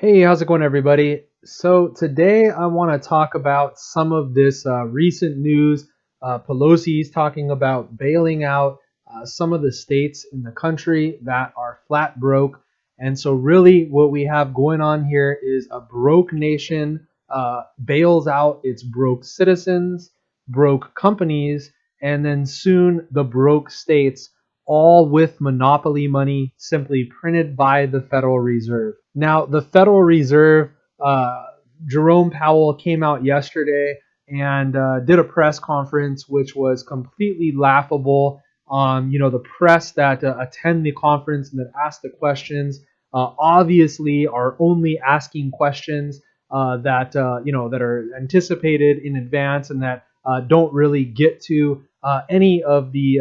Hey, how's it going, everybody? So today I want to talk about some of this recent news. Pelosi is talking about bailing out some of the states in the country that are flat broke. And so really what we have going on here is a broke nation bails out its broke citizens, broke companies, and then soon the broke states, all with monopoly money simply printed by the Federal Reserve. Now, the Federal Reserve, uh, Jerome Powell came out yesterday and did a press conference, which was completely laughable. The press that attend the conference and that ask the questions obviously are only asking questions that are anticipated in advance and that don't really get to any of the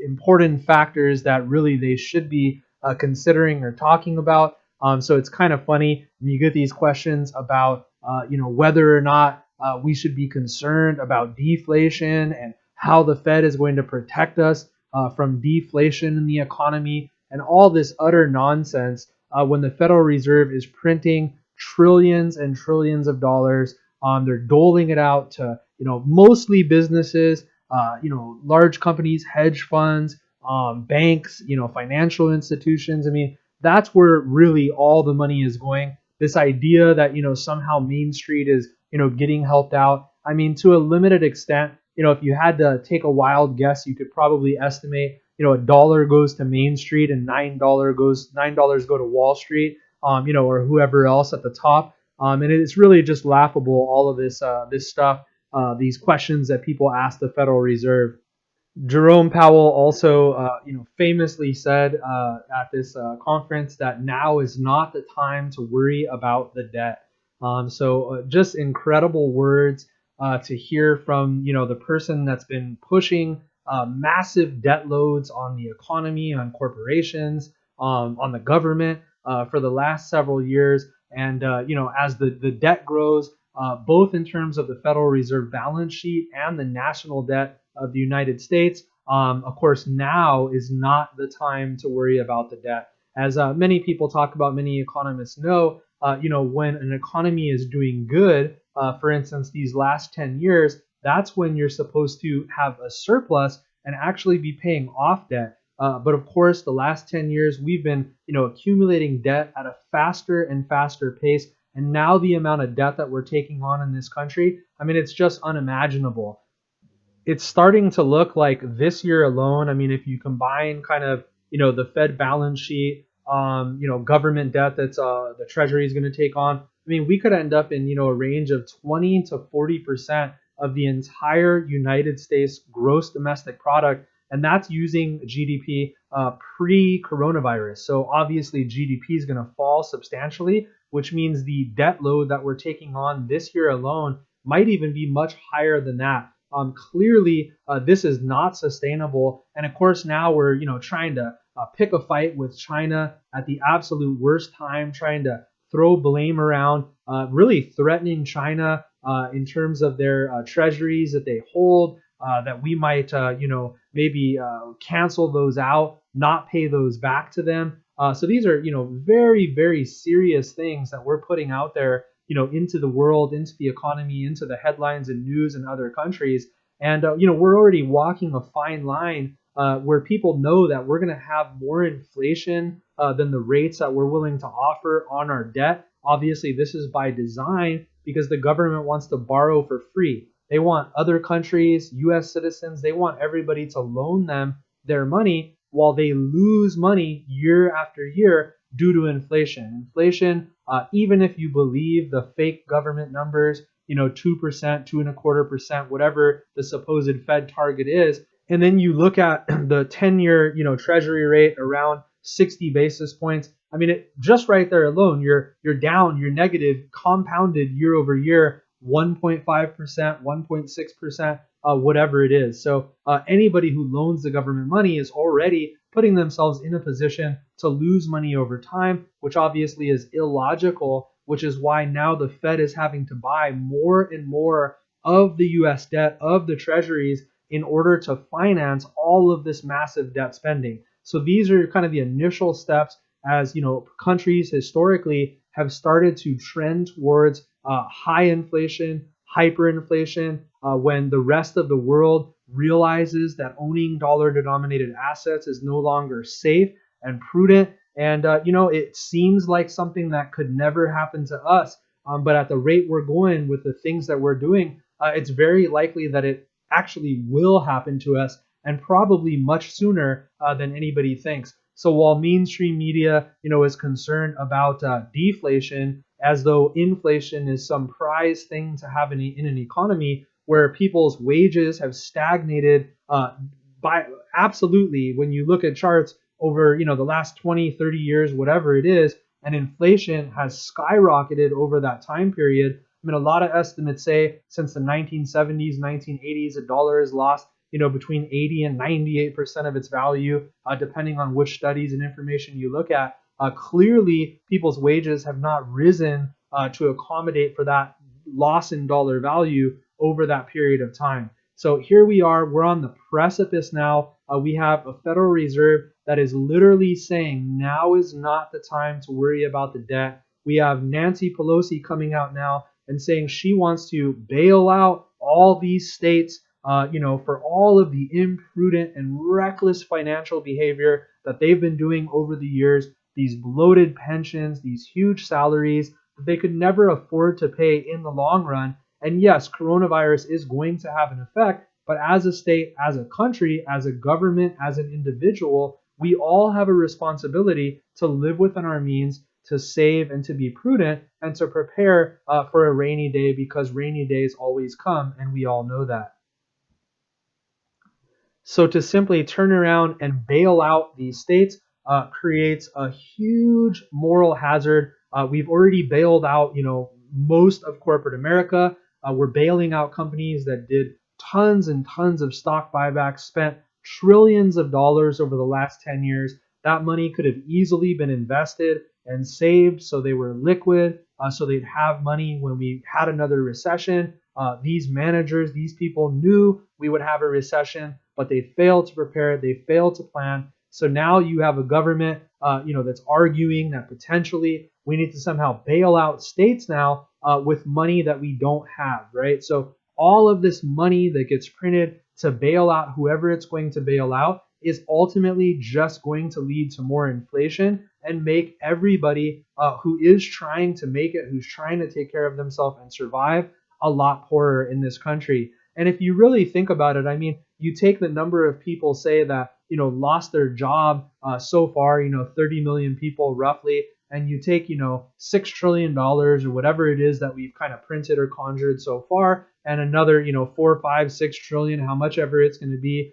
important factors that really they should be considering or talking about. So it's kind of funny when you get these questions about whether or not we should be concerned about deflation and how the Fed is going to protect us from deflation in the economy and all this utter nonsense when the Federal Reserve is printing trillions and trillions of dollars. They're doling it out to mostly businesses, large companies, hedge funds, banks, financial institutions. I mean, that's where really all the money is going. This idea that somehow Main Street is getting helped out. I mean, to a limited extent, if you had to take a wild guess, you could probably estimate a dollar goes to Main Street and $9 go to Wall Street, or whoever else at the top. And it's really just laughable, all of this stuff, these questions that people ask the Federal Reserve. Jerome Powell also, famously said at this conference that now is not the time to worry about the debt. So just incredible words to hear from the person that's been pushing massive debt loads on the economy, on corporations, on the government for the last several years. And as the debt grows, both in terms of the Federal Reserve balance sheet and the national debt of the United States. Of course, now is not the time to worry about the debt. As many people talk about, many economists know, when an economy is doing good, for instance, these last 10 years, that's when you're supposed to have a surplus and actually be paying off debt. But of course, the last 10 years, we've been, accumulating debt at a faster and faster pace. And now the amount of debt that we're taking on in this country, I mean, it's just unimaginable. It's starting to look like this year alone. I mean, if you combine kind of, the Fed balance sheet, government debt that's the Treasury is going to take on, I mean, we could end up in, a range of 20 to 40% of the entire United States gross domestic product. And that's using GDP pre-coronavirus. So obviously GDP is going to fall substantially, which means the debt load that we're taking on this year alone might even be much higher than that. Clearly, this is not sustainable. And of course, now we're trying to pick a fight with China at the absolute worst time, trying to throw blame around, really threatening China in terms of their treasuries that they hold, that we might, maybe cancel those out, not pay those back to them. So these are, very, very serious things that we're putting out there, into the world, into the economy, into the headlines and news in other countries. And, we're already walking a fine line where people know that we're going to have more inflation than the rates that we're willing to offer on our debt. Obviously, this is by design because the government wants to borrow for free. They want other countries, US citizens, they want everybody to loan them their money while they lose money year after year due to inflation. Inflation, even if you believe the fake government numbers, 2%, 2.25%, whatever the supposed Fed target is, and then you look at the 10-year, treasury rate around 60 basis points. I mean, just right there alone, you're down, you're negative, compounded year over year, 1.5%, 1.6%, whatever it is. So anybody who loans the government money is already putting themselves in a position to lose money over time, which obviously is illogical, which is why now the Fed is having to buy more and more of the US debt, of the treasuries, in order to finance all of this massive debt spending. So these are kind of the initial steps as countries historically have started to trend towards high inflation, hyperinflation, when the rest of the world realizes that owning dollar-denominated assets is no longer safe and prudent. And, it seems like something that could never happen to us. But at the rate we're going with the things that we're doing, it's very likely that it actually will happen to us, and probably much sooner than anybody thinks. So while mainstream media, is concerned about deflation, as though inflation is some prized thing to have in an economy where people's wages have stagnated by absolutely, when you look at charts over the last 20, 30 years, whatever it is, and inflation has skyrocketed over that time period. I mean, a lot of estimates say since the 1970s, 1980s, a dollar has lost between 80 and 98% of its value, depending on which studies and information you look at. Clearly, people's wages have not risen to accommodate for that loss in dollar value over that period of time. So here we are, we're on the precipice now. We have a Federal Reserve that is literally saying now is not the time to worry about the debt. We have Nanci Pelosi coming out now and saying she wants to bail out all these states, for all of the imprudent and reckless financial behavior that they've been doing over the years, these bloated pensions, these huge salaries that they could never afford to pay in the long run. And yes, coronavirus is going to have an effect, but as a state, as a country, as a government, as an individual, we all have a responsibility to live within our means, to save and to be prudent, and to prepare for a rainy day, because rainy days always come, and we all know that. So to simply turn around and bail out these states creates a huge moral hazard. We've already bailed out, most of corporate America. We're bailing out companies that did tons and tons of stock buybacks, spent trillions of dollars over the last 10 years. That money could have easily been invested and saved so they were liquid, so they'd have money when we had another recession. These managers, these people knew we would have a recession, but they failed to prepare, they failed to plan. So now you have a government, that's arguing that potentially we need to somehow bail out states now with money that we don't have, right? So all of this money that gets printed to bail out whoever it's going to bail out is ultimately just going to lead to more inflation and make everybody who is trying to make it, who's trying to take care of themselves and survive, a lot poorer in this country. And if you really think about it, I mean, you take the number of people, say, that lost their job so far, 30 million people roughly, and you take $6 trillion or whatever it is that we've kind of printed or conjured so far, and another 4, 5, 6 trillion, how much ever it's going to be,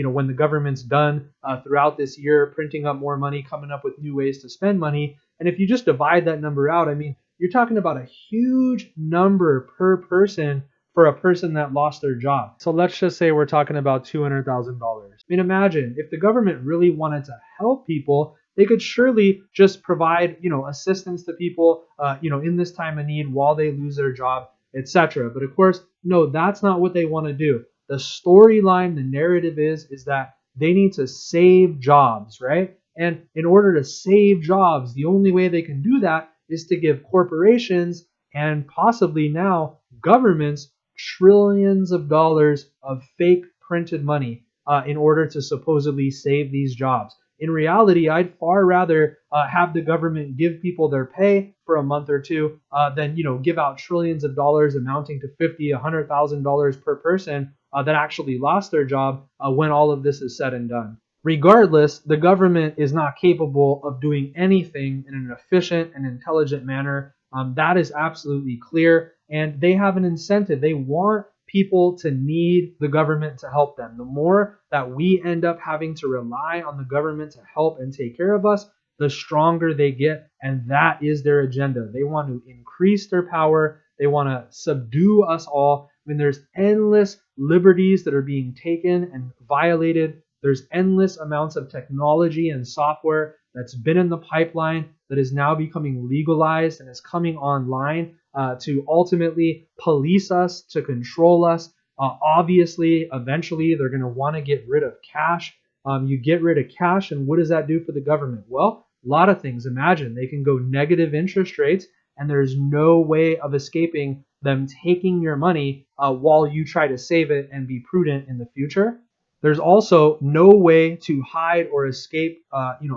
when the government's done throughout this year, printing up more money, coming up with new ways to spend money. And if you just divide that number out, I mean, you're talking about a huge number per person for a person that lost their job. So let's just say we're talking about $200,000. I mean, imagine if the government really wanted to help people, they could surely just provide, assistance to people, in this time of need while they lose their job, etc. But of course, no, that's not what they want to do. The storyline, the narrative is that they need to save jobs, right? And in order to save jobs, the only way they can do that is to give corporations and possibly now governments trillions of dollars of fake printed money in order to supposedly save these jobs. In reality, I'd far rather have the government give people their pay for a month or two than give out trillions of dollars amounting to $50,000, $100,000 per person that actually lost their job when all of this is said and done. Regardless, the government is not capable of doing anything in an efficient and intelligent manner. That is absolutely clear, and they have an incentive. They want people to need the government to help them. The more that we end up having to rely on the government to help and take care of us, the stronger they get, and that is their agenda. They want to increase their power. They want to subdue us all. I mean, there's endless liberties that are being taken and violated. There's endless amounts of technology and software that's been in the pipeline that is now becoming legalized and is coming online to ultimately police us, to control us. Obviously, eventually, they're going to want to get rid of cash. You get rid of cash, and what does that do for the government? Well, a lot of things. Imagine they can go negative interest rates, and there's no way of escaping them taking your money while you try to save it and be prudent in the future. There's also no way to hide or escape,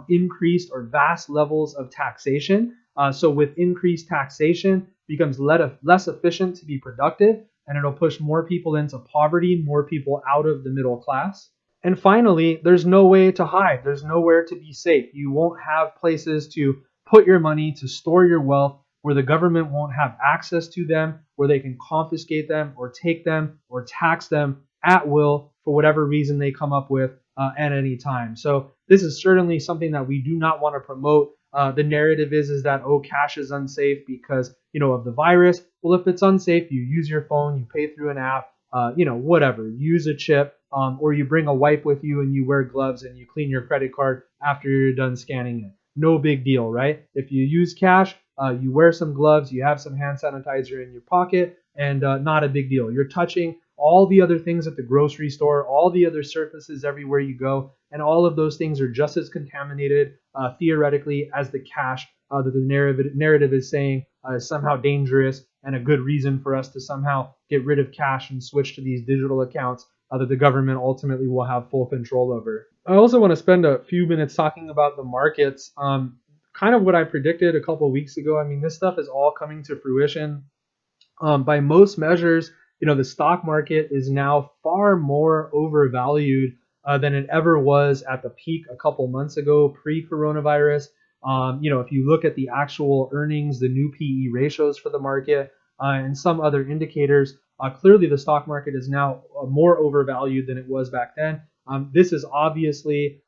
increased or vast levels of taxation. So with increased taxation, it becomes less efficient to be productive, and it'll push more people into poverty, more people out of the middle class. And finally, there's no way to hide. There's nowhere to be safe. You won't have places to put your money, to store your wealth, where the government won't have access to them, where they can confiscate them or take them or tax them at will for whatever reason they come up with at any time. So this is certainly something that we do not want to promote. The narrative is that, oh, cash is unsafe because of the virus. Well, if it's unsafe, you use your phone, you pay through an app, whatever. Use a chip, or you bring a wipe with you and you wear gloves and you clean your credit card after you're done scanning it. No big deal, right? If you use cash, you wear some gloves, you have some hand sanitizer in your pocket, and not a big deal. You're touching all the other things at the grocery store, all the other surfaces everywhere you go, and all of those things are just as contaminated theoretically as the cash that the narrative is saying is somehow dangerous and a good reason for us to somehow get rid of cash and switch to these digital accounts that the government ultimately will have full control over. I also want to spend a few minutes talking about the markets. Kind of what I predicted a couple of weeks ago. I mean, this stuff is all coming to fruition. By most measures, the stock market is now far more overvalued than it ever was at the peak a couple months ago, pre-coronavirus. If you look at the actual earnings, the new PE ratios for the market, and some other indicators, clearly the stock market is now more overvalued than it was back then. This is obviously,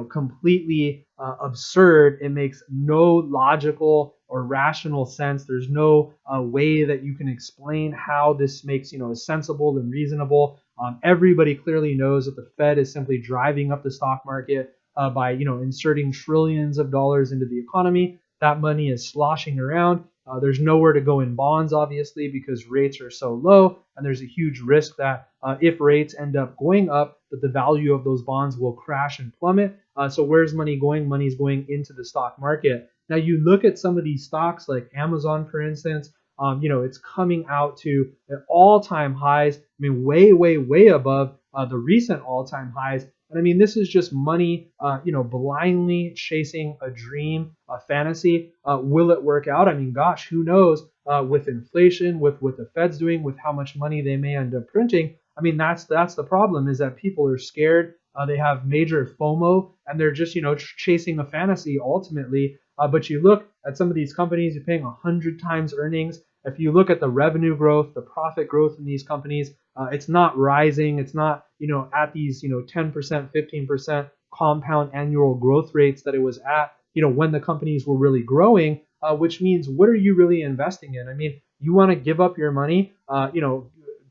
completely absurd. It makes no logical or rational sense. There's no way that you can explain how this makes, sensible and reasonable. Everybody clearly knows that the Fed is simply driving up the stock market by, inserting trillions of dollars into the economy. That money is sloshing around. There's nowhere to go in bonds, obviously, because rates are so low, and there's a huge risk that if rates end up going up, that the value of those bonds will crash and plummet. So where's money going? Money's going into the stock market. Now you look at some of these stocks like Amazon, for instance. It's coming out to all-time highs. I mean, way, way, way above the recent all-time highs. And I mean, this is just money, blindly chasing a dream, a fantasy. Will it work out? I mean, gosh, who knows? With inflation, with what the Fed's doing, with how much money they may end up printing. I mean, that's the problem, is that people are scared. They have major FOMO, and they're just, chasing a fantasy ultimately. But you look at some of these companies, you're paying 100 times earnings. If you look at the revenue growth, the profit growth in these companies, it's not rising. It's not, at these, 10%, 15% compound annual growth rates that it was at, when the companies were really growing, which means what are you really investing in? I mean, you want to give up your money,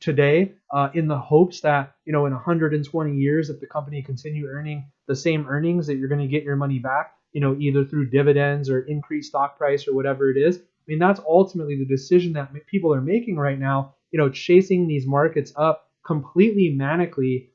today in the hopes that, in 120 years, if the company continue earning the same earnings, that you're going to get your money back, either through dividends or increased stock price or whatever it is. I mean, that's ultimately the decision that people are making right now, chasing these markets up completely manically,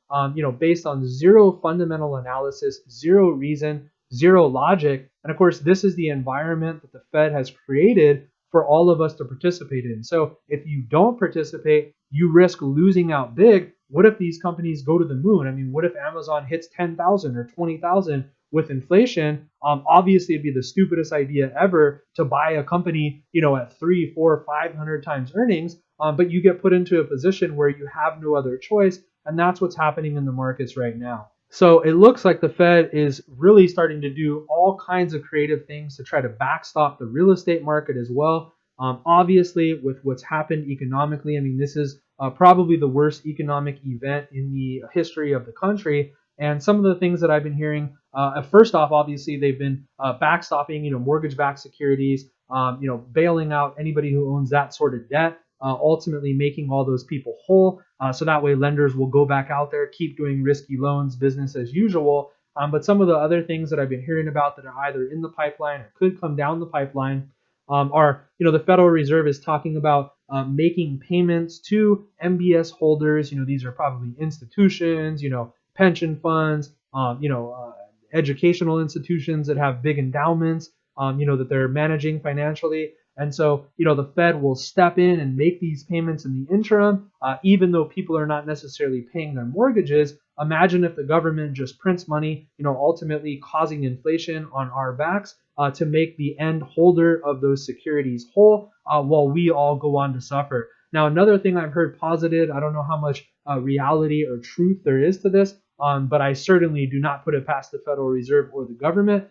based on zero fundamental analysis, zero reason, zero logic. And of course, this is the environment that the Fed has created for all of us to participate in. So if you don't participate, you risk losing out big. What if these companies go to the moon? I mean, what if Amazon hits 10,000 or 20,000 with inflation? Obviously, it'd be the stupidest idea ever to buy a company, at 300, 400, 500 times earnings. But you get put into a position where you have no other choice, and that's what's happening in the markets right now. So it looks like the Fed is really starting to do all kinds of creative things to try to backstop the real estate market as well. Obviously, with what's happened economically, I mean, this is probably the worst economic event in the history of the country. And some of the things that I've been hearing, first off, obviously, they've been backstopping, mortgage-backed securities, bailing out anybody who owns that sort of debt, ultimately making all those people whole. So that way lenders will go back out there, keep doing risky loans, business as usual. But some of the other things that I've been hearing about that are either in the pipeline or could come down the pipeline are, the Federal Reserve is talking about making payments to MBS holders. These are probably institutions, pension funds, educational institutions that have big endowments, that they're managing financially. And so, the Fed will step in and make these payments in the interim, even though people are not necessarily paying their mortgages. Imagine if the government just prints money, ultimately causing inflation on our backs to make the end holder of those securities whole while we all go on to suffer. Now, another thing I've heard posited, I don't know how much reality or truth there is to this, but I certainly do not put it past the Federal Reserve or the government,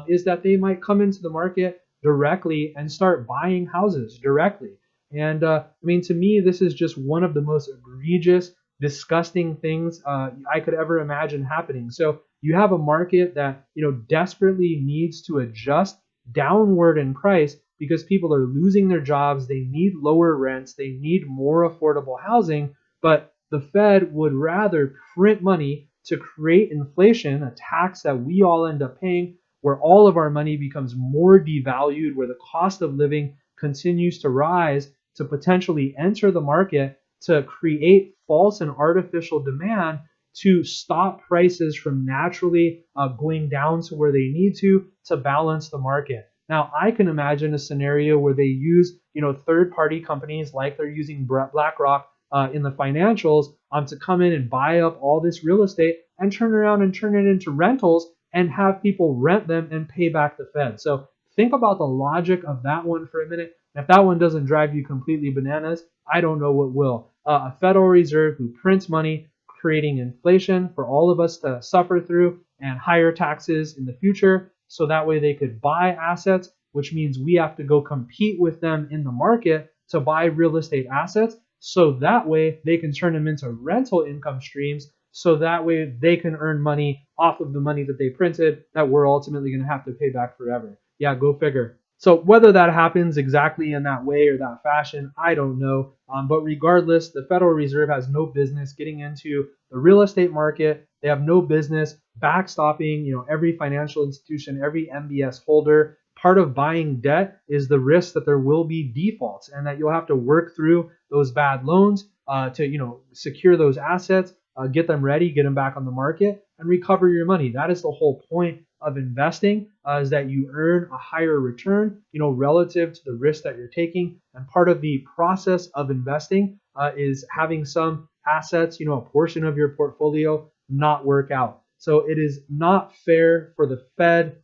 is that they might come into the market directly and start buying houses directly. And to me, this is just one of the most egregious, disgusting things I could ever imagine happening. So you have a market that desperately needs to adjust downward in price because people are losing their jobs. They need lower rents. They need more affordable housing. But the Fed would rather print money to create inflation, a tax that we all end up paying, where all of our money becomes more devalued, where the cost of living continues to rise, to potentially enter the market to create false and artificial demand to stop prices from naturally going down to where they need to balance the market. Now, I can imagine a scenario where they use, third-party companies like they're using BlackRock in the financials to come in and buy up all this real estate and turn around and turn it into rentals and have people rent them and pay back the Fed. So think about the logic of that one for a minute. If that one doesn't drive you completely bananas, I don't know what will. A Federal Reserve who prints money, creating inflation for all of us to suffer through, and higher taxes in the future, so that way they could buy assets, which means we have to go compete with them in the market to buy real estate assets, so that way they can turn them into rental income streams, so that way they can earn money off of the money that they printed that we're ultimately going to have to pay back forever. Yeah, go figure. So whether that happens exactly in that way or that fashion, I don't know. But regardless, the Federal Reserve has no business getting into the real estate market. They have no business backstopping, every financial institution, every MBS holder. Part of buying debt is the risk that there will be defaults and that you'll have to work through those bad loans to, secure those assets, get them ready, get them back on the market, and recover your money. That is the whole point of investing, is that you earn a higher return, relative to the risk that you're taking. And part of the process of investing is having some assets, a portion of your portfolio not work out. So it is not fair for the Fed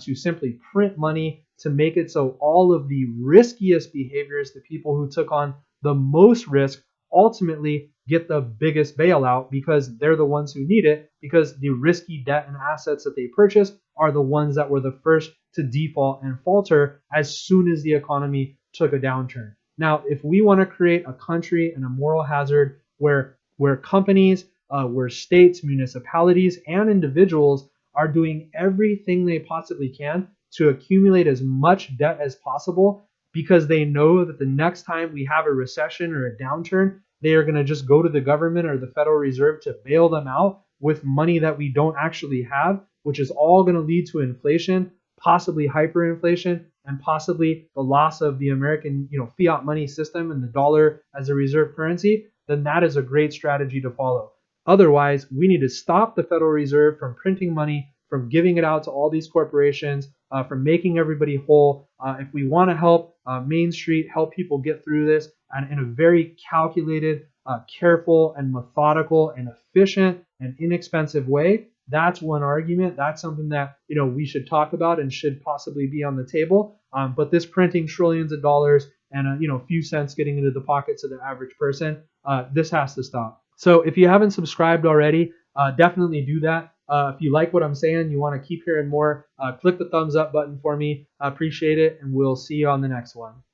to simply print money to make it so all of the riskiest behaviors, the people who took on the most risk, ultimately get the biggest bailout because they're the ones who need it, because the risky debt and assets that they purchased are the ones that were the first to default and falter as soon as the economy took a downturn. Now, if we want to create a country and a moral hazard where companies, where states, municipalities, and individuals are doing everything they possibly can to accumulate as much debt as possible because they know that the next time we have a recession or a downturn, they are going to just go to the government or the Federal Reserve to bail them out with money that we don't actually have, which is all going to lead to inflation, possibly hyperinflation, and possibly the loss of the American, fiat money system and the dollar as a reserve currency, then that is a great strategy to follow. Otherwise, we need to stop the Federal Reserve from printing money, from giving it out to all these corporations, from making everybody whole. If we want to help Main Street, help people get through this, and in a very calculated, careful, and methodical, and efficient, and inexpensive way, that's one argument. That's something that we should talk about and should possibly be on the table. But this printing trillions of dollars and a few cents getting into the pockets of the average person, this has to stop. So if you haven't subscribed already, definitely do that. If you like what I'm saying, you want to keep hearing more, click the thumbs up button for me. I appreciate it, and we'll see you on the next one.